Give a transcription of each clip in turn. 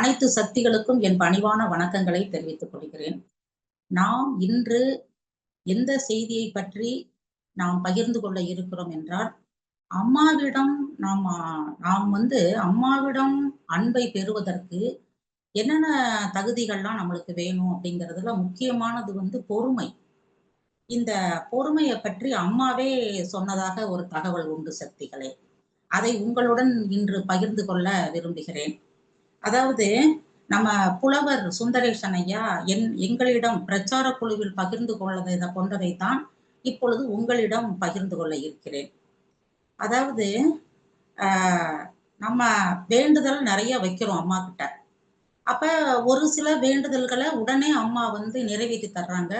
அனைத்து சக்திகளுக்கும் என் பணிவான வணக்கங்களை தெரிவித்துக் கொள்கிறேன். நாம் இன்று எந்த செய்தியை பற்றி நாம் பகிர்ந்து கொள்ள இருக்கிறோம் என்றால், அம்மாவிடம் நாம் நாம் அம்மாவிடம் அன்பை பெறுவதற்கு என்னென்ன தகுதிகள்லாம் நம்மளுக்கு வேணும் அப்படிங்கிறதுல முக்கியமானது பொறுமை. இந்த பொறுமைய பற்றி அம்மாவே சொன்னதாக ஒரு தகவல் உண்டு சக்திகளே. அதை உங்களுடன் இன்று பகிர்ந்து கொள்ள விரும்புகிறேன். அதாவது நம்ம புலவர் சுந்தரேசன் ஐயா எங்களிடம் பிரச்சார குழுவில் பகிர்ந்து கொண்டதைத்தான் இப்பொழுது உங்களிடம் பகிர்ந்து கொள்ள இருக்கிறேன். அதாவது நம்ம வேண்டுதல் நிறைய வைக்கிறோம் அம்மா கிட்ட. அப்ப ஒரு சில வேண்டுதல்களை உடனே அம்மா நிறைவேற்றி தர்றாங்க.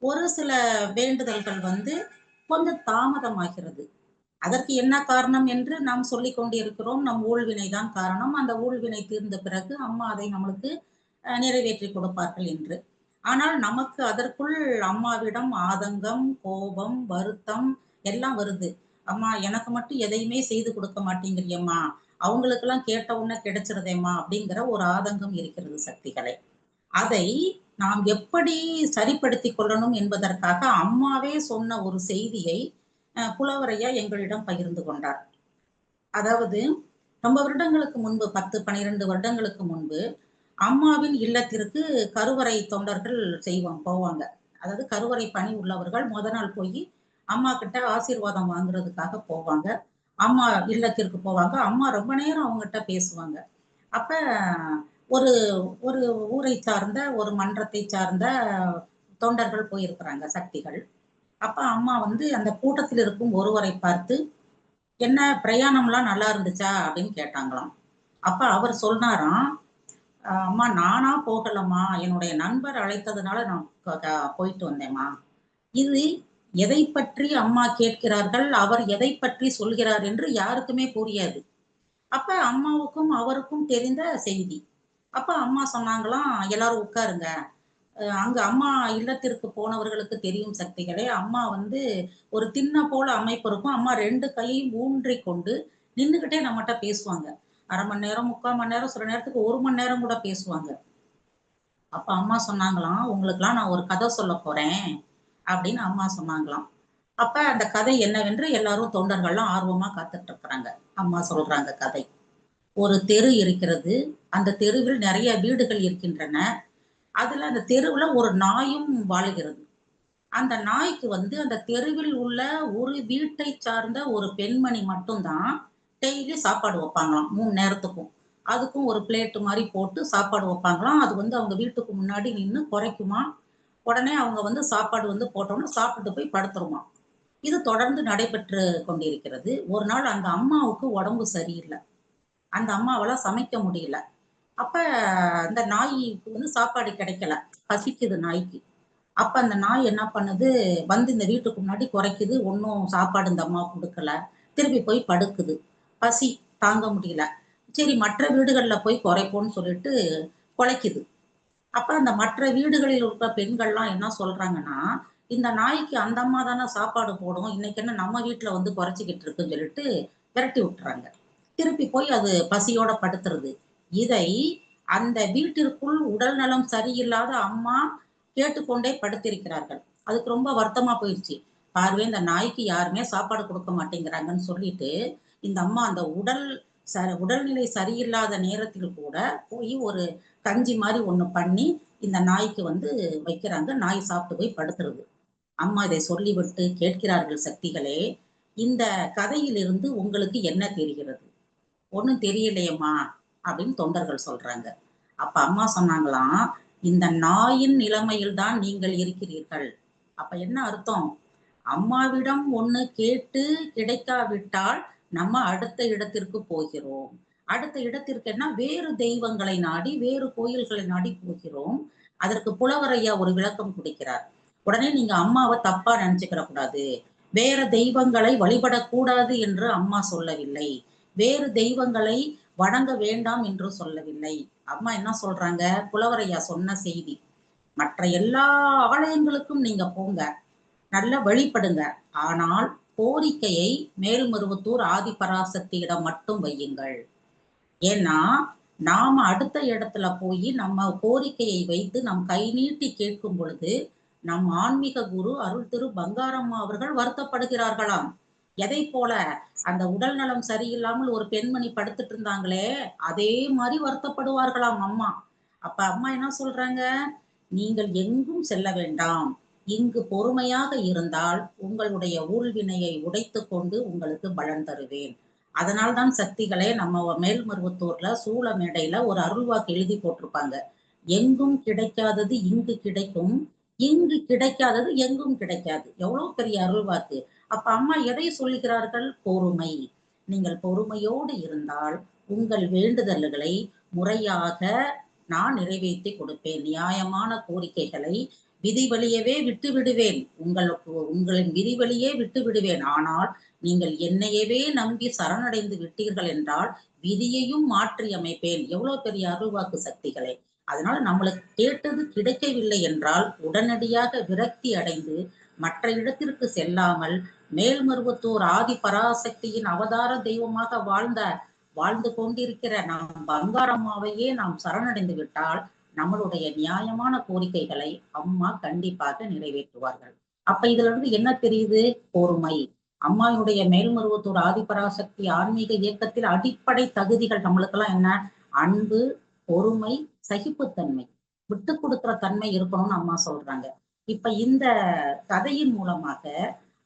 ஒரு சில வேண்டுதல்கள் கொஞ்சம் தாமதமாகிறது. அதற்கு என்ன காரணம் என்று நாம் சொல்லிக் கொண்டிருக்கிறோம். நம் ஊழ்வினை தான் காரணம். அந்த ஊழ்வினை தீர்ந்த பிறகு அம்மா அதை நம்மளுக்கு நிறைவேற்றி கொடுப்பார்கள் என்று. ஆனால் நமக்கு அதற்குள் அம்மாவிடம் ஆதங்கம், கோபம், வருத்தம் எல்லாம் வருது. அம்மா எனக்கு மட்டும் எதையுமே செய்து கொடுக்க மாட்டேங்கிறியம்மா, அவங்களுக்கெல்லாம் கேட்ட உடனே கிடைச்சிருதேம்மா அப்படிங்கிற ஒரு ஆதங்கம் இருக்கிறது சக்திகளே. அதை நாம் எப்படி சரிப்படுத்திக் கொள்ளணும் என்பதற்காக அம்மாவே சொன்ன ஒரு செய்தியை புலவரையா எங்களிடம் பகிர்ந்து கொண்டார். அதாவது ரொம்ப வருடங்களுக்கு முன்பு 10, 12 வருடங்களுக்கு முன்பு அம்மாவின் இல்லத்திற்கு கருவறை தொண்டர்கள் போவாங்க. அதாவது கருவறை பணி உள்ளவர்கள் நாள் போய் அம்மா கிட்ட ஆசீர்வாதம் வாங்குறதுக்காக போவாங்க. அம்மா இல்லத்திற்கு போவாங்க. அம்மா ரொம்ப நேரம் அவங்ககிட்ட பேசுவாங்க. அப்ப ஒரு ஒரு ஊரை சார்ந்த ஒரு மன்றத்தை சார்ந்த தொண்டர்கள் போயிருக்கிறாங்க சக்திகள். அப்ப அம்மா அந்த கூட்டத்தில் இருக்கும் ஒருவரை பார்த்து, என்ன பிரயாணம்லாம் நல்லா இருந்துச்சா அப்படின்னு கேட்டாங்களாம். அப்ப அவர் சொன்னாராம், அம்மா நானா போகலம்மா, என்னுடைய நண்பர் அழைத்ததுனால நான் போயிட்டு வந்தேம்மா. இது எதை பற்றி அம்மா கேட்கிறார்கள், அவர் எதை பற்றி சொல்கிறார் என்று யாருக்குமே புரியாது. அப்ப அம்மாவுக்கும் அவருக்கும் தெரிந்த செய்தி. அப்ப அம்மா சொன்னாங்களாம், எல்லாரும் உட்காருங்க. அங்க அம்மா இல்லத்திற்கு போனவர்களுக்கு தெரியும் சக்திகளே. அம்மா ஒரு திண்ண போல அமைப்பு இருக்கும். அம்மா 2 கையையும் ஊன்றிக் கொண்டு நின்னுகிட்டே நம்மட்ட பேசுவாங்க. 1/2 மணி நேரம், 3/4 மணி நேரம், சில நேரத்துக்கு 1 மணி நேரம் கூட பேசுவாங்க. அப்ப அம்மா சொன்னாங்களாம், உங்களுக்கெல்லாம் நான் ஒரு கதை சொல்லப் போறேன் அப்படின்னு அம்மா சொன்னாங்களாம். அப்ப அந்த கதை என்னவென்று எல்லாரும் தொண்டர்கள்லாம் ஆர்வமா காத்துட்டு இருக்கிறாங்க. அம்மா சொல்றாங்க கதை. ஒரு தெரு இருக்கிறது. அந்த தெருவில் நிறைய வீடுகள் இருக்கின்றன. அதுல அந்த தெருவுல ஒரு நாயும் வாழுகிறது. அந்த நாய்க்கு அந்த தெருவில் உள்ள ஒரு வீட்டை சார்ந்த ஒரு பெண்மணி மட்டும்தான் டெய்லி சாப்பாடு வைப்பாங்களாம் 3 நேரத்துக்கும். அதுக்கும் ஒரு பிளேட் மாதிரி போட்டு சாப்பாடு வைப்பாங்களாம். அது அவங்க வீட்டுக்கு முன்னாடி நின்னு குறைக்குமா. உடனே அவங்க சாப்பாடு போட்டோம்னா சாப்பிட்டு போய் படுத்துருமா. இது தொடர்ந்து நடைபெற்று கொண்டிருக்கிறது. ஒரு நாள் அந்த அம்மாவுக்கு உடம்பு சரியில்லை. அந்த அம்மாவால சமைக்க முடியல. அப்ப அந்த நாய்க்கு சாப்பாடு கிடைக்கல. பசிக்குது நாய்க்கு. அப்ப அந்த நாய் என்ன பண்ணுது, இந்த வீட்டுக்கு முன்னாடி குறைக்குது. ஒண்ணும் சாப்பாடு இந்த அம்மா குடுக்கல. திருப்பி போய் படுக்குது. பசி தாங்க முடியல. சரி மற்ற வீடுகள்ல போய் குறைப்போம்ன்னு சொல்லிட்டு குலைக்குது. அப்ப அந்த மற்ற வீடுகளில் இருக்கிற பெண்கள்லாம் என்ன சொல்றாங்கன்னா, இந்த நாய்க்கு அந்த அம்மா தானே சாப்பாடு போடும். இன்னைக்கு என்ன நம்ம வீட்டுல குறைச்சிக்கிட்டு இருக்குன்னு சொல்லிட்டு விரட்டி விட்டுறாங்க. திருப்பி போய் அது பசியோட படுத்துறது. இதை அந்த வீட்டிற்குள் உடல் நலம் சரியில்லாத அம்மா கேட்டுக்கொண்டே படுத்திருக்கிறார்கள். அதுக்கு ரொம்ப வருத்தமா போயிடுச்சு. பாருவே இந்த நாய்க்கு யாருமே சாப்பாடு கொடுக்க மாட்டேங்கிறாங்கன்னு சொல்லிட்டு, இந்த அம்மா அந்த உடல்நிலை சரியில்லாத நேரத்தில் கூட போய் ஒரு கஞ்சி மாதிரி ஒண்ணு பண்ணி இந்த நாய்க்கு வைக்கிறாங்க. நாய் சாப்பிட்டு போய் படுத்துறது. அம்மா இதை சொல்லிவிட்டு கேட்கிறார்கள் சக்திகளே, இந்த கதையிலிருந்து உங்களுக்கு என்ன தெரிகிறது? ஒண்ணும் தெரியலையேம்மா அப்படின்னு தொண்டர்கள் சொல்றாங்க. அப்ப அம்மா சொன்னாங்களாம், இந்த நாயின் நிலைமையில் தான் நீங்கள் இருக்கிறீர்கள். அப்ப என்ன அர்த்தம்? அம்மாவிடம் ஒண்ணு கேட்டு கிடைக்காவிட்டால் நம்ம அடுத்த இடத்திற்கு போகிறோம். அடுத்த இடத்திற்கு என்ன, வேறு தெய்வங்களை நாடி, வேறு கோயில்களை நாடி போகிறோம். அதற்கு புலவரையா ஒரு விளக்கம் கொடுக்கிறார். உடனே நீங்க அம்மாவை தப்பா நினைச்சுக்கிற கூடாது. வேற தெய்வங்களை வழிபடக்கூடாது என்று அம்மா சொல்லவில்லை. வேறு தெய்வங்களை வணங்க வேண்டாம் என்று சொல்லவில்லை. அம்மா என்ன சொல்றாங்க, புலவரையா சொன்ன செய்தி. மற்ற எல்லா ஆலயங்களுக்கும் நீங்க போங்க, நல்லா வழிபடுங்க. ஆனால் கோரிக்கையை மேல்மருவத்தூர் ஆதிபராசக்தியிடம் மட்டும் வையுங்கள். ஏன்னா நாம அடுத்த இடத்துல போய் நம்ம கோரிக்கையை வைத்து நம் கை நீட்டி கேட்கும் பொழுது, நம் ஆன்மீக குரு அருள் திரு பங்காரம்மா அவர்கள் வருத்தப்படுகிறார்களாம். எதைப் போல? அந்த உடல் நலம் சரியில்லாமல் ஒரு பெண்மணி படுத்துட்டு இருந்தாங்களே, அதே மாரி வருத்தப்படுவார்களாம் அம்மா. அப்ப அம்மா என்ன சொல்றாங்க? "நீங்கள் எங்கும் செல்ல வேண்டாம். இங்கு பொறுமையாக இருந்தால் உங்களுடைய ஊழ்வினையை உடைத்துக் கொண்டு உங்களுக்கு பலன் தருவேன்." அதனால் தான் சக்திகளே நம்ம மேல்மருவத்தூர்ல சூள மேடையில ஒரு அருள்வாக்கு எழுதி போட்டிருப்பாங்க. "எங்கும் கிடைக்காதது இங்கு கிடைக்கும். இங்கு கிடைக்காதது எங்கும் கிடைக்காது." எவ்வளவு பெரிய அருள்வாக்கு. அப்ப அம்மா எதை சொல்லுகிறார்கள்? பொறுமை. நீங்கள் பொறுமையோடு இருந்தால் உங்கள் வேண்டுதல்களை முறையாக நான் நிறைவேத்தி கொடுப்பேன். நியாயமான கோரிக்கைகளை விதி வழியவே விட்டு விடுவேன். உங்களின் விதி வழியே விட்டு விடுவேன். ஆனால் நீங்கள் என்னையவே நம்பி சரணடைந்து விட்டீர்கள் என்றால் விதியையும் மாற்றி அமைப்பேன். எவ்வளவு பெரிய அருள்வாக்கு சக்திகளே! அதனால நம்மளுக்கு கேட்டது கிடைக்கவில்லை என்றால் உடனடியாக விரக்தி அடைந்து மற்ற இடத்திற்கு செல்லாமல் மேல்மருவத்தூர் ஆதி பராசக்தியின் அவதார தெய்வமாக வாழ்ந்து கொண்டிருக்கிற நம் பங்காரம்மாவையே நாம் சரணடைந்து விட்டால் நம்மளுடைய நியாயமான கோரிக்கைகளை அம்மா கண்டிப்பாக நிறைவேற்றுவார்கள். அப்ப இதுல இருந்து என்ன தெரியுது? பொறுமை. அம்மாவுடைய மேல்மருவத்தூர் ஆதிபராசக்தி ஆன்மீக இயக்கத்தில் அடிப்படை தகுதிகள் நம்மளுக்கெல்லாம் என்ன? அன்பு, பொறுமை, சகிப்புத்தன்மை, விட்டு கொடுக்கிற தன்மை இருக்கணும்னு அம்மா சொல்றாங்க. இப்ப இந்த கதையின் மூலமாக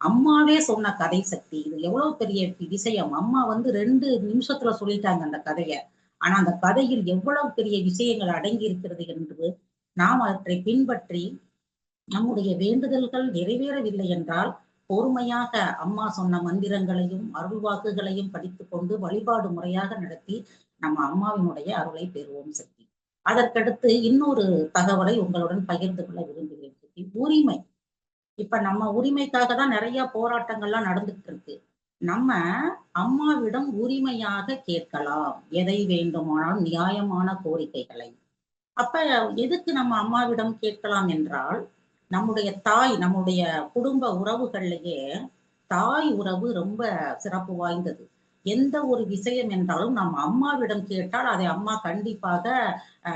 அம்மாவே சொன்ன கதை சக்தி. இது எவ்வளவு பெரிய விஷயம். அம்மா வந்து 2 நிமிஷத்துல சொல்லிட்டாங்க அந்த கதைய. ஆனா அந்த கதையில் எவ்வளவு பெரிய விஷயங்கள் அடங்கி இருக்கிறது என்று நாம் அவற்றை பின்பற்றி நம்முடைய வேண்டுதல்கள் நிறைவேறவில்லை என்றால் பொறுமையாக அம்மா சொன்ன மந்திரங்களையும் அருள்வாக்குகளையும் படித்துக் கொண்டு வழிபாடு முறையாக நடத்தி நம்ம அம்மாவினுடைய அருளை பெறுவோம் சக்தி. அதற்கடுத்து இன்னொரு தகவலை உங்களுடன் பகிர்ந்து கொள்ள விரும்புகிறேன் சக்தி. உரிமை. இப்ப நம்ம உரிமைக்காக தான் நிறைய போராட்டங்கள்லாம் நடந்துட்டு இருக்கு. நம்ம அம்மாவிடம் உரிமையாக கேட்கலாம். எதை வேண்டுமானாலும் நியாயமான கோரிக்கைகளை. அப்ப எதுக்கு நம்ம அம்மாவிடம் கேட்கலாம் என்றால், நம்முடைய தாய், நம்முடைய குடும்ப உறவுகள்லயே தாய் உறவு ரொம்ப சிறப்பு வாய்ந்தது. எந்த ஒரு விஷயம் என்றாலும் நம்ம அம்மாவிடம் கேட்டால் அதை அம்மா கண்டிப்பாக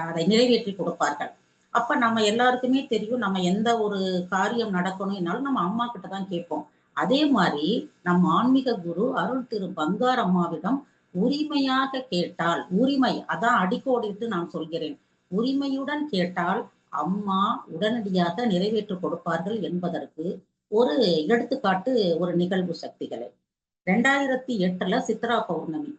அதை நிறைவேற்றி கொடுப்பார்கள். அப்ப நம்ம எல்லாருக்குமே தெரியும் நம்ம எந்த ஒரு காரியம் நடக்கணும்னாலும் நம்ம அம்மா கிட்ட தான் கேட்போம். அதே மாரி நம் ஆன்மீக குரு அருள் திரு பங்கார் அம்மாவிடம் உரிமையாக கேட்டால், உரிமை அதான் அடிக்கோடிட்டு நான் சொல்கிறேன். உரிமையுடன் கேட்டால் அம்மா உடனடியாக நிறைவேற்றிக் கொடுப்பார்கள் என்பதற்கு ஒரு எடுத்துக்காட்டு ஒரு நிகழ்வு சக்திகளே. 2008ல சித்ரா பௌர்ணமி.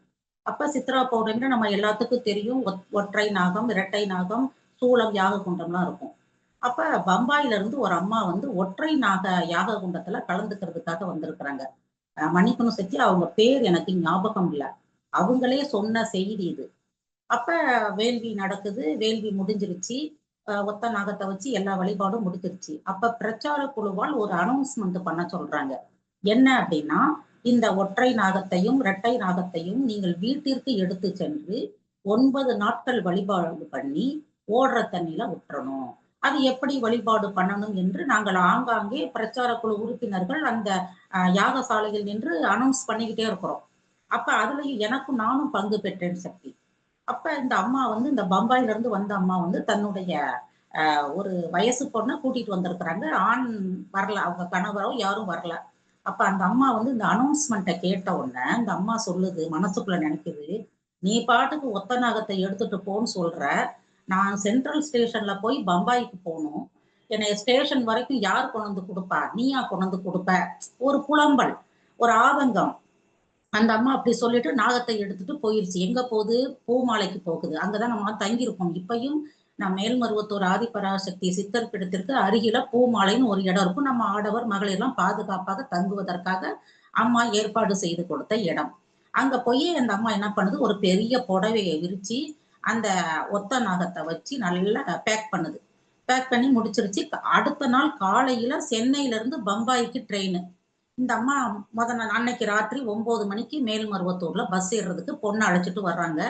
அப்ப சித்ரா பௌர்ணமின்னா நம்ம எல்லாத்துக்கும் தெரியும். ஒற்றை நாகம், இரட்டை நாகம், சூலம், யாக குண்டம்லாம் இருக்கும். அப்ப பம்பாயில இருந்து ஒரு அம்மா வந்து ஒற்றை நாக யாக குண்டத்துல கலந்துக்கிறதுக்காக வந்திருக்கிறாங்க. மன்னிக்கணும் சக்தி, அவங்க பேர் எனக்கு ஞாபகம் இல்ல. அவங்களே சொன்ன செய்தி இது. அப்ப வேள்வி நடக்குது. வேள்வி முடிஞ்சிருச்சு. ஒத்த நாகத்த வச்சு எல்லா வழிபாடும் முடிஞ்சிருச்சு. அப்ப பிரச்சார குழுவால் ஒரு அனௌன்ஸ்மென்ட் பண்ண சொல்றாங்க. என்ன அப்படின்னா, இந்த ஒற்றை நாகத்தையும், இரட்டை நாகத்தையும் நீங்கள் வீட்டிற்கு எடுத்து சென்று 9 நாட்கள் வழிபாடு பண்ணி ஓடுற தண்ணீல விட்டுறணும். அது எப்படி வழிபாடு பண்ணணும் என்று நாங்கள் ஆங்காங்கே பிரச்சார குழு உறுப்பினர்கள் அந்த யாகசாலையில் நின்று அனௌன்ஸ் பண்ணிக்கிட்டே இருக்கிறோம். அப்ப அதுலயும் எனக்கும் நானும் பங்கு பெற்றேன் சக்தி. அப்ப இந்த அம்மா வந்து இந்த பம்பாயில இருந்து வந்த அம்மா வந்து தன்னுடைய ஒரு வயசு பொண்ண கூட்டிட்டு வந்திருக்கிறாங்க. ஆண் வரல. அவங்க கணவரோ யாரும் வரல. அப்ப அந்த அம்மா வந்து இந்த அனௌன்ஸ்மெண்ட்ட கேட்ட உடனே இந்த அம்மா சொல்லுது, மனசுக்குள்ள நினைக்குது, "நீ பாட்டுக்கு ஒத்த நாகத்தை எடுத்துட்டு போன்னு சொல்ற. நான் சென்ட்ரல் ஸ்டேஷன்ல போய் பம்பாய்க்கு போணும். என்னைய ஸ்டேஷன் வரைக்கும் யார் கொண்டு வந்து குடுப்பா? நீயா கொண்டு வந்து குடுப்ப?" ஒரு புலம்பல், ஒரு ஆதங்கம். அந்த அம்மா அப்படி சொல்லிட்டு நாகத்தை எடுத்துட்டு போயிருச்சு. எங்க போகுது? பூமாலைக்கு போகுது. அங்கதான் நம்ம தங்கியிருப்போம். இப்பயும் நான் மேல்மருவத்தூர் ஆதிபராசக்தி சித்தர் பீடத்திற்கு அருகில பூமாலைன்னு ஒரு இடம் இருக்கும். நம்ம ஆடவர், மகளிர்லாம் பாதுகாப்பாக தங்குவதற்காக அம்மா ஏற்பாடு செய்து கொடுத்த இடம். அங்க போய் அந்த அம்மா என்ன பண்ணுது? ஒரு பெரிய புடவைய விரிச்சு, அந்த ஒத்த நாகத்த வச்சு நல்லா பேக் பண்ணுது. பேக் பண்ணி முடிச்சிருச்சு. அடுத்த நாள் காலையில சென்னையில இருந்து பம்பாய்க்கு ட்ரெயின். இந்த அம்மா நாள் அன்னைக்கு ராத்திரி 9 மணிக்கு மேல்மருவத்தூர்ல பஸ் ஏறுறதுக்கு பொண்ண அழைச்சிட்டு வர்றாங்க.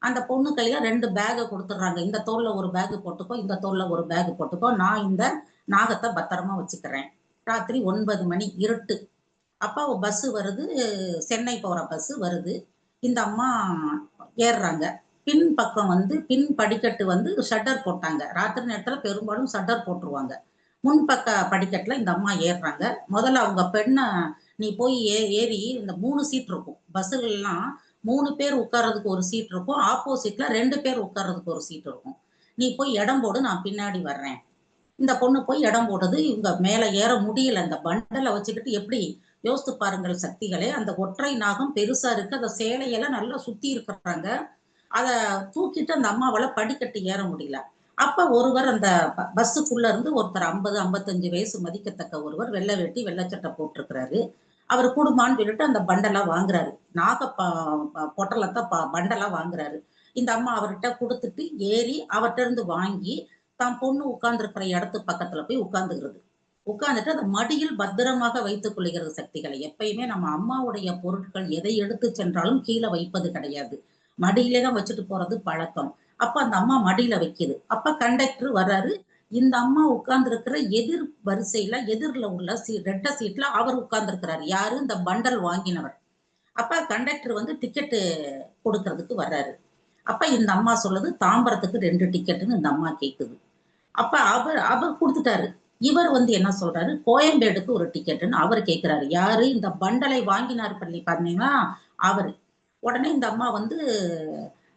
அந்த பொண்ணு கையில 2 பேக்க குடுத்துடுறாங்க. இந்த தோள்ல ஒரு பேக் போட்டுக்கோ, இந்த தோள்ல ஒரு பேக் போட்டுக்கோ. நான் இந்த நாகத்த பத்திரமா வச்சுக்கிறேன். ராத்திரி 9 மணி இருட்டு. அப்ப பஸ் வருது. சென்னை போற பஸ் வருது. இந்த அம்மா ஏறுறாங்க. பின் பக்கம் வந்து பின் படிக்கட்டு வந்து ஷட்டர் போட்டாங்க. ராத்திரி நேரத்துல பெரும்பாலும் ஷட்டர் போட்டுருவாங்க. முன்பக்க படிக்கட்டுல இந்த அம்மா ஏறுறாங்க. முதல்ல அவங்க பெண்ண நீ போய் ஏறி இந்த 3 சீட் இருக்கும். பஸ்ஸுகள்லாம் 3 பேர் உட்கார்றதுக்கு ஒரு சீட் இருக்கும். ஆப்போசிட்ல 2 பேர் உட்கார்றதுக்கு ஒரு சீட் இருக்கும். நீ போய் இடம் போடு, நான் பின்னாடி வர்றேன். இந்த பொண்ணு போய் இடம் போடுது. இவங்க மேல ஏற முடியல. அந்த பண்டல வச்சுக்கிட்டு எப்படி யோசித்து பாருங்கள் சக்திகளே! அந்த ஒற்றை நாகம் பெருசா இருக்கு. அந்த சேலையெல்லாம் நல்லா சுத்தி இருக்கிறாங்க. அத தூக்கிட்டு அந்த அம்மாவால படிக்கட்டு ஏற முடியல. அப்ப ஒருவர் அந்த பஸ்ஸுக்குள்ள இருந்து ஒருத்தர் 50, 55 வயசு மதிக்கத்தக்க ஒருவர் வெள்ளை வேட்டி, வெள்ளை சட்டை போட்டிருக்கிறாரு. அவரு குடும்மான்னு சொல்லிட்டு அந்த பண்டலா வாங்குறாரு. நாக ப ப பொட்டலத்த பண்டலா வாங்குறாரு. இந்த அம்மா அவர்ட்ட குடுத்துட்டு ஏறி அவர்ட்ட இருந்து வாங்கி, தான் பொண்ணு உட்கார்ந்திருக்கிற இடத்து பக்கத்துல போய் உட்கார்ந்துகிறது. உட்கார்ந்துட்டு அந்த மடியில் பத்திரமாக வைத்துக் கொள்கிறது சக்திகளை. எப்பயுமே நம்ம அம்மாவுடைய பொருட்கள் எதை எடுத்து சென்றாலும் கீழ வைப்பது கிடையாது. மடியிலே தான் வச்சுட்டு போறது பழக்கம். அப்ப அந்த அம்மா மடியில வைக்குது. அப்ப கண்டக்டர் வர்றாரு. இந்த அம்மா உட்கார்ந்திருக்கிற எதிர் வரிசையில எதிர்ல உள்ள ரெட்ட சீட்ல அவர் உட்கார்ந்திருக்கிறாரு. யாரு? இந்த பண்டல் வாங்கினவர். அப்ப கண்டக்டர் வந்து டிக்கெட்டு குடுக்கறதுக்கு வர்றாரு. அப்ப இந்த அம்மா சொல்லுது, தாம்பரத்துக்கு 2 டிக்கெட்டுன்னு இந்த அம்மா கேக்குது. அப்ப அவர் அவர் குடுத்துட்டாரு. இவர் வந்து என்ன சொல்றாரு, கோயம்பேடுக்கு ஒரு டிக்கெட்டுன்னு அவரு கேட்கிறாரு. யாரு? இந்த பண்டலை வாங்கினார் பண்ணீங்கன்னா, அவரு. உடனே இந்த அம்மா வந்து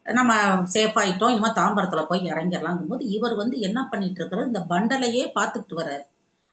நம்ம சேஃப் ஆயிட்டோம். இனிமே தாம்பரத்துல போய் இறங்கிடலாங்கும்போது, இவர் வந்து என்ன பண்ணிட்டு இருக்கிறாரு, இந்த பண்டலையே பார்த்துக்கிட்டு வர்றாரு.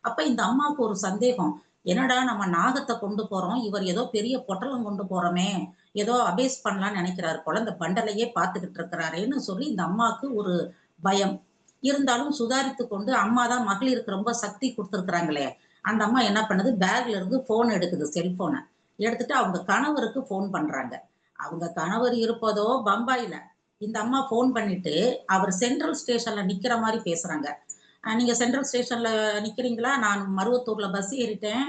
அப்ப இந்த அம்மாவுக்கு ஒரு சந்தேகம். என்னடா நம்ம நாகத்த கொண்டு போறோம். இவர் ஏதோ பெரிய பொட்டலம் கொண்டு போறோமே! ஏதோ அபேஸ் பண்ணலான்னு நினைக்கிறாரு போல. இந்த பண்டலையே பார்த்துக்கிட்டு இருக்கிறாரேன்னு சொல்லி இந்த அம்மாவுக்கு ஒரு பயம். இருந்தாலும் சுதாரித்துக் கொண்டு அம்மா தான் மகளிருக்கு ரொம்ப சக்தி குடுத்துருக்காங்களே! அந்த அம்மா என்ன பண்ணுது, பேக்ல இருந்து ஃபோன் எடுக்குது செல்ஃபோன. எடுத்துட்டு அவங்க கணவருக்கு ஃபோன் பண்றாங்க. அவங்க கணவர் இருப்பதோ பம்பாயில. இந்த அம்மா ஃபோன் பண்ணிட்டு, அவர் சென்ட்ரல் ஸ்டேஷன்ல நிக்கிற மாரி பேசுறாங்க. நீங்க சென்ட்ரல் ஸ்டேஷன்ல நிக்கிறீங்களா? நான் மருவத்தூர்ல பஸ் ஏறிட்டேன்.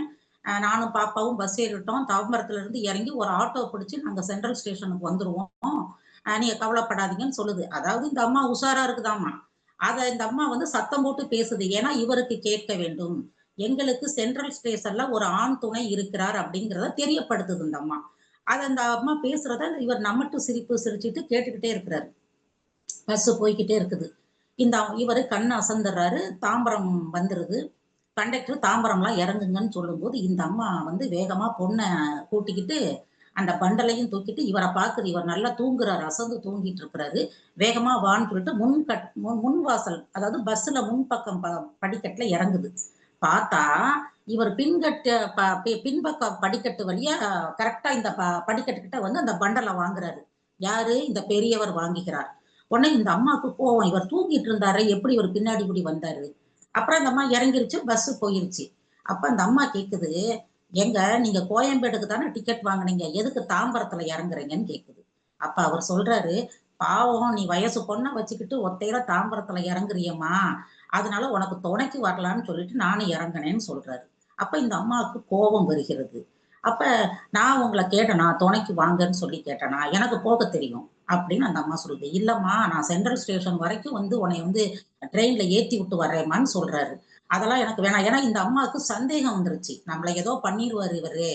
நானும் பாப்பாவும் பஸ் ஏறிட்டோம். தாம்பரத்துல இருந்து இறங்கி ஒரு ஆட்டோ பிடிச்சு நாங்க சென்ட்ரல் ஸ்டேஷனுக்கு வந்துருவோம். நீங்க கவலைப்படாதீங்கன்னு சொல்லுது. அதாவது இந்த அம்மா உஷாரா இருக்குதாம்மா. அத இந்த அம்மா வந்து சத்தம் போட்டு பேசுது. ஏன்னா, இவருக்கு கேட்க வேண்டும். எங்களுக்கு சென்ட்ரல் ஸ்டேஷன்ல ஒரு ஆண் துணை இருக்கிறார் அப்படிங்கிறத தெரியப்படுத்துது இந்த அம்மா. அத அந்த அம்மா பேசுறத இவர் நம்மட்டு சிரிப்பு சிரிச்சுட்டு கேட்டுக்கிட்டே இருக்கிறாரு. பஸ் போய்க்கிட்டே இருக்குது. இவரு கண்ணு அசந்துடுறாரு. தாம்பரம் வந்துருது. கண்டக்டர் தாம்பரம்லாம் இறங்குங்கன்னு சொல்லும்போது, இந்த அம்மா வந்து வேகமா பொண்ண கூட்டிக்கிட்டு, அந்த பண்டலையும் தூக்கிட்டு இவர பாக்குது. இவர் நல்லா தூங்குறாரு. அசந்து தூங்கிட்டு இருக்கிறாரு. வேகமா வான்னு சொல்லிட்டு முன் வாசல் அதாவது பஸ்ல முன்பக்கம் படிக்கட்டுல இறங்குது. பார்த்தா, இவர் பின்கட்டு பின்பக்க படிக்கட்டு வழியா கரெக்ட்டா இந்த படிக்கட்டு கிட்ட வந்து அந்த பண்டல வாங்குறாரு. யாரு? இந்த பெரியவர் வாங்கிக்கிறார். உடனே இந்த அம்மாவுக்கு கோவம். இவர் தூங்கிட்டு இருந்தாரே, எப்படி இவர் பின்னாடி இப்படி வந்தாரு? அப்புறம் அந்த அம்மா இறங்கிருச்சு. பஸ் போயிருச்சு. அப்ப அந்த அம்மா கேக்குது, "ஏங்க நீங்க கோயம்பேடுக்கு தானே டிக்கெட் வாங்குனீங்க. எதுக்கு தாம்பரத்துல இறங்குறீங்கன்னு?" கேக்குது. அப்ப அவர் சொல்றாரு, "பாவம் நீ வயசு பொண்ண வச்சுக்கிட்டு ஒத்தையில தாம்பரத்துல இறங்குறியேம்மா. அதனால உனக்கு துணைக்கு வரலான்னு சொல்லிட்டு நானும் இறங்குனேன்னு" சொல்றாரு. அப்ப இந்த அம்மாவுக்கு கோபம் வருகிறது. அப்ப நான் உங்கள கேட்டேனா? துணைக்கு வாங்கன்னு சொல்லி கேட்டேனா? எனக்கு போக தெரியும். அப்படின்னு அந்த அம்மா சொல்லுது. இல்லம்மா, நான் சென்ட்ரல் ஸ்டேஷன் வரைக்கும் வந்து உன்னைய வந்து ட்ரெயின்ல ஏத்தி விட்டு வரேம்மான்னு சொல்றாரு. அதெல்லாம் எனக்கு வேணாம். ஏன்னா இந்த அம்மாவுக்கு சந்தேகம் வந்துருச்சு. நம்மள ஏதோ பண்ணிருவாரு இவரு.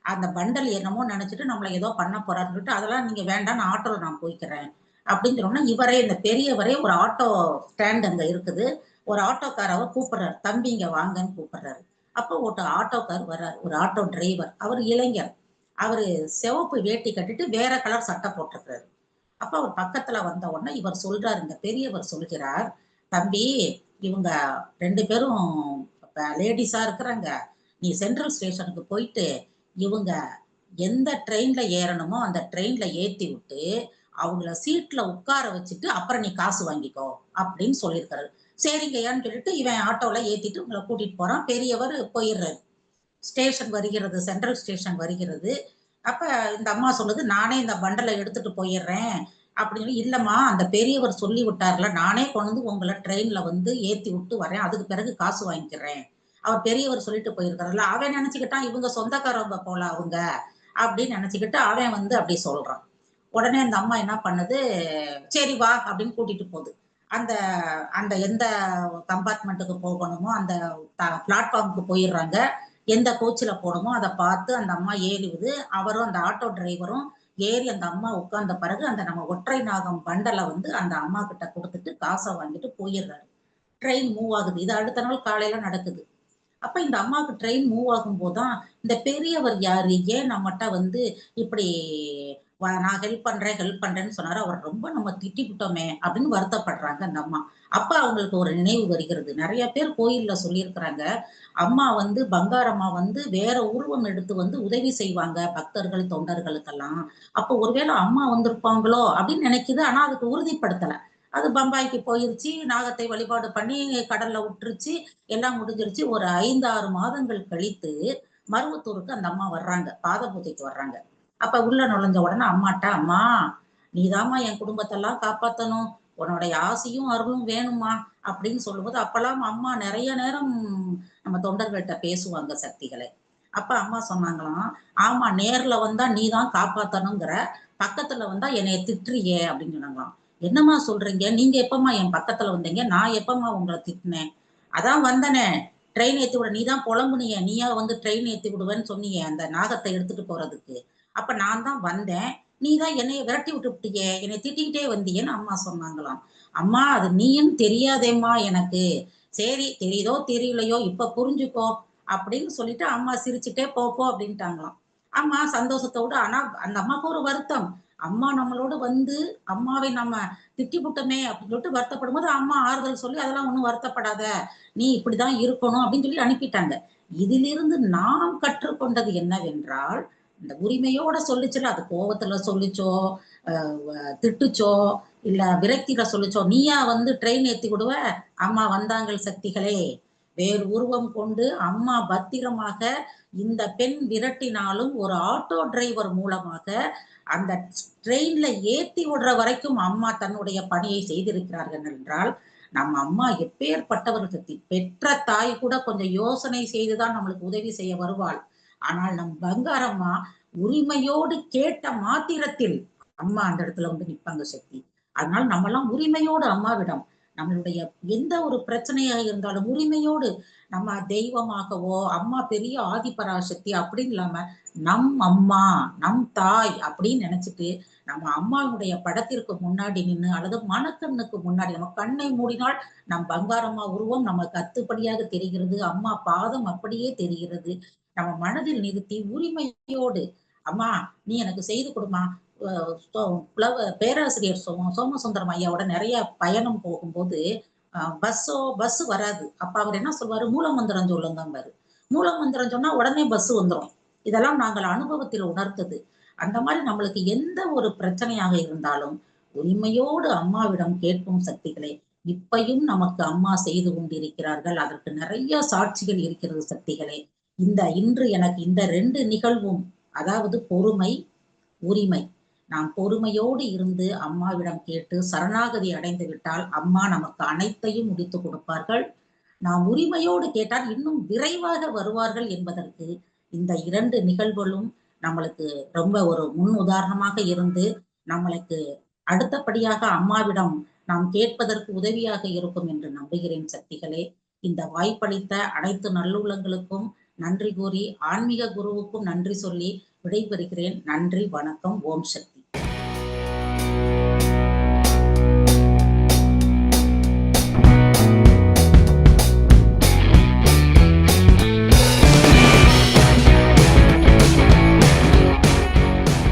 அந்த பண்டல் என்னமோ நெனச்சுட்டு நம்மள ஏதோ பண்ண போறாருன்னு சொல்லிட்டு, அதெல்லாம் நீங்க வேண்டாம். நான் ஆட்டோல நான் போய்க்கிறேன். அப்படின்னு சொன்னோனே, இவரே இந்த பெரியவரே ஒரு ஆட்டோ ஸ்டாண்ட் அங்க இருக்குது. ஒரு ஆட்டோக்காரவ கூப்பிடுறாரு. தம்பி இங்க வாங்கன்னு கூப்பிடுறாரு. அப்போ ஒரு ஆட்டோக்கார் வர்றாரு. ஒரு ஆட்டோ டிரைவர். அவரு இளைஞர். அவரு சிவப்பு வேட்டி கட்டிட்டு வேற கலர் சட்டை போட்டிருக்கிறாரு. அப்ப அவர் பக்கத்துல வந்த உடனே இவர் சொல்றாருங்க. பெரியவர் சொல்கிறார், "தம்பி, இவங்க 2 பேரும் லேடீஸா இருக்கிறாங்க. நீ சென்ட்ரல் ஸ்டேஷனுக்கு போயிட்டு, இவங்க எந்த ட்ரெயின்ல ஏறணுமோ, அந்த ட்ரெயின்ல ஏத்தி விட்டு, அவங்கள சீட்ல உட்கார வச்சுட்டு, அப்புறம் நீ காசு வாங்கிக்கோ." அப்படின்னு சொல்லியிருக்காரு. சரிங்கய்யான்னு சொல்லிட்டு, இவன் ஆட்டோல ஏத்திட்டு உங்கள கூட்டிட்டு போறான். பெரியவர் போயிர்றாரு. ஸ்டேஷன் வருகிறது. சென்ட்ரல் ஸ்டேஷன் வருகிறது. அப்ப இந்த அம்மா சொல்லுது, "நானே இந்த பண்டல எடுத்துட்டு போயிர்றேன்." அப்படின்னு. "இல்லம்மா, அந்த பெரியவர் சொல்லி விட்டார்ல, நானே கொண்டு வந்து உங்கள ட்ரெயின்ல வந்து ஏத்தி விட்டு வரேன். அதுக்கு பிறகு காசு வாங்கிக்கிறேன்." அவர் பெரியவர் சொல்லிட்டு போயிருக்காருல்ல. அவன் நெனச்சுக்கிட்டான், இவங்க சொந்தக்காரவங்க போல அவங்க, அப்படின்னு நெனச்சுக்கிட்டு அவன் வந்து அப்படி சொல்றான். உடனே அந்த அம்மா என்ன பண்ணுது, "சரி வா" அப்படின்னு கூட்டிட்டு போகுது. அந்த அந்த எந்த கம்பார்ட்மெண்ட்டுக்கு போகணுமோ, அந்த பிளாட்ஃபார்ம்க்கு போயிர்றாங்க. எந்த கோச்ல போணுமோ அத பார்த்து அந்த அம்மா ஏறுது. அவரும் அந்த ஆட்டோ டிரைவரும் ஏறி அந்த அம்மா உட்கார்ந்த பிறகு அந்த நம்ம ஒற்றை நாகம் பண்டல வந்து அந்த அம்மா கிட்ட குடுத்துட்டு காச வாங்கிட்டு போயிர்றாரு. ட்ரெயின் மூவ் ஆகுது. இது அடுத்த நாள் காலையில நடக்குது. அப்ப இந்த அம்மாவுக்கு ட்ரெயின் மூவ் ஆகும்போது தான், இந்த பெரியவர் யாரு? ஏன் நம்மட்ட வந்து இப்படி நான் ஹெல்ப் பண்றேன்னு சொன்னாரு. அவர ரொம்ப நம்ம திட்டிப்புட்டோமே! அப்படின்னு வருத்தப்படுறாங்க அந்த அம்மா. அப்ப அவங்களுக்கு ஒரு நினைவு வருகிறது. நெறைய பேர் கோயில்ல சொல்லியிருக்கிறாங்க. அம்மா வந்து பங்காரம்மா வந்து வேற உருவம் எடுத்து வந்து உதவி செய்வாங்க பக்தர்கள், தொண்டர்களுக்கெல்லாம். அப்போ ஒருவேளை அம்மா வந்திருப்பாங்களோ! அப்படின்னு நெனைக்குது. ஆனா அதுக்கு உறுதிப்படுத்தல. அது பம்பாய்க்கு போயிருச்சு. நாகத்தை வழிபாடு பண்ணி கடல்ல உட்டுருச்சு. எல்லாம் முடிஞ்சிருச்சு. ஒரு 5, 6 மாதங்கள் கழித்து, மருவத்தூருக்கு அந்த அம்மா வர்றாங்க. பாத பூஜைக்கு வர்றாங்க. அப்ப உள்ள நுழைஞ்ச உடனே அம்மாட்ட, "அம்மா, நீதாம்மா என் குடும்பத்தெல்லாம் காப்பாத்தணும். உன்னுடைய ஆசியும், அருளும் வேணும்மா" அப்படின்னு சொல்லும்போது, அப்பல்லாம் அம்மா நெறைய நேரம் நம்ம தொண்டர்கள்ட்ட பேசுவாங்க சக்திகளே. அப்ப அம்மா சொன்னாங்களாம், "ஆமா, நேர்ல வந்தா நீ தான் காப்பாத்தணுங்கிற, பக்கத்துல வந்தா என்னைய திட்டுறியே" அப்படின்னு சொன்னாங்களாம். "என்னம்மா சொல்றீங்க? நீங்க எப்பம்மா என் பக்கத்துல வந்தீங்க? நான் எப்பம்மா உங்கள திட்டுனேன்?" "அதான் வந்தனே, ட்ரெயின் ஏத்தி விட நீ தான் புலம்புனியே, நீயா வந்து ட்ரெயின் ஏத்தி விடுவேன்னு சொன்னியே, அந்த நாகத்த எடுத்துட்டு போறதுக்கு. அப்ப நான் தான் வந்தேன். நீ தான் என்னைய விரட்டி விட்டுப்புட்டியே, என்னைய திட்டிக்கிட்டே வந்தியேன்னு" அம்மா சொன்னாங்களாம். "அம்மா அது நீயும் தெரியாதேம்மா எனக்கு. சரி தெரியுதோ தெரியலையோ இப்ப புரிஞ்சுக்கோ" அப்படின்னு சொல்லிட்டு அம்மா சிரிச்சுட்டே போ போ அப்படின்ட்டாங்களாம். அம்மா சந்தோஷத்தோட ஆனா அந்த அம்மாவுக்கு ஒரு வருத்தம். அம்மா நம்மளோட வந்து அம்மாவை நம்ம திட்டிப்புட்டோமே அப்படின்னு சொல்லிட்டு வருத்தப்படும்போது, அம்மா ஆறுதல் சொல்லி அதெல்லாம் ஒண்ணும் வருத்தப்படாத. நீ இப்படிதான் இருக்கணும் அப்படின்னு சொல்லி அனுப்பிட்டாங்க. இதிலிருந்து நாம் கற்றுக்கொண்டது என்னவென்றால், இந்த உரிமையோட சொல்லுச்சுல்ல, அது கோவத்துல சொல்லுச்சோ, அ வ திட்டுச்சோ, இல்ல விரக்தியில சொல்லுச்சோ, "நீயா வந்து ட்ரெயின் ஏத்தி விடுவ? அம்மா வந்தாங்கள் சக்திகளே! வேறு உருவம் கொண்டு அம்மா பத்திரமாக இந்த பெண் விரட்டினாலும் ஒரு ஆட்டோ டிரைவர் மூலமாக அந்த ட்ரெயின்ல ஏத்தி விடுற வரைக்கும் அம்மா தன்னுடைய பணியை செய்திருக்கிறார்கள் என்றால், நம்ம அம்மா எப்பேர்ப்பட்டவர்கள் சக்தி. பெற்ற தாய் கூட கொஞ்சம் யோசனை செய்து தான் நம்மளுக்கு உதவி செய்ய வருவாள். ஆனால் நம் பங்காரம்மா உரிமையோடு கேட்ட மாத்திரத்தில் அம்மா அந்த இடத்துல வந்து நிப்பாங்க சக்தி. அதனால நம்மலாம் உரிமையோடு அம்மாவிடம் நம்மளுடைய எந்த ஒரு பிரச்சனையா இருந்தாலும் உரிமையோடு நம்ம தெய்வமாகவோ, அம்மா பெரிய ஆதிபராசக்தி அப்படின்னு இல்லாம, நம் அம்மா, நம் தாய் அப்படின்னு நெனச்சுட்டு, நம்ம அம்மாவுடைய படத்திற்கு முன்னாடி நின்னு அல்லது மணக்கண்ணுக்கு முன்னாடி நம்ம கண்ணை மூடினால் நம் பங்காரம்மா உருவம் நமக்கு அத்துப்படியாக தெரிகிறது. அம்மா பாதம் அப்படியே தெரிகிறது. நம்ம மனதில் நிறுத்தி உரிமையோடு, "அம்மா நீ எனக்கு செய்து குடும்மா." அ சொ பேராசிரியர் சோமசுந்தரம் ஐயாவோட நெறைய பயணம் போகும்போது, பஸ் வராது. அப்ப அவரு என்ன சொல்வாரு, "மூலமந்திரம் சொல்லுங்கம்பாரு." மூலமந்திரம் சொன்னா உடனே பஸ் வந்துரும். இதெல்லாம் நாங்கள் அனுபவத்தில் உணர்ந்தது. அந்த மாரி நம்மளுக்கு எந்த ஒரு பிரச்சனையாக இருந்தாலும், உரிமையோடு அம்மாவிடம் கேட்கும் சக்திகளே, இப்பயும் நமக்கு அம்மா செய்து கொண்டிருக்கிறார்கள். அதற்கு நெறைய சாட்சிகள் இருக்கிறது சக்திகளே. இன்று எனக்கு இந்த 2 நிகழ்வும், அதாவது பொறுமை, உரிமை. நாம் பொறுமையோடு இருந்து அம்மாவிடம் கேட்டு சரணாகதி அடைந்து விட்டால், அம்மா நமக்கு அனைத்தையும் முடித்துக் கொடுப்பார்கள். நாம் உரிமையோடு கேட்டால் இன்னும் விரைவாக வருவார்கள் என்பதற்கு, இந்த 2 நிகழ்வுகளும் நம்மளுக்கு ரொம்ப ஒரு முன் உதாரணமாக இருந்து, நம்மளுக்கு அடுத்தபடியாக அம்மாவிடம் நாம் கேட்பதற்கு உதவியாக இருக்கும் என்று நம்புகிறேன் சக்திகளே. இந்த வாய்ப்பளித்த அனைத்து நல்லுள்ளங்களுக்கும் நன்றி கூறி, ஆன்மீக குருவுக்கும் நன்றி சொல்லி விடைபெறுகிறேன். நன்றி, வணக்கம். ஓம் சக்தி.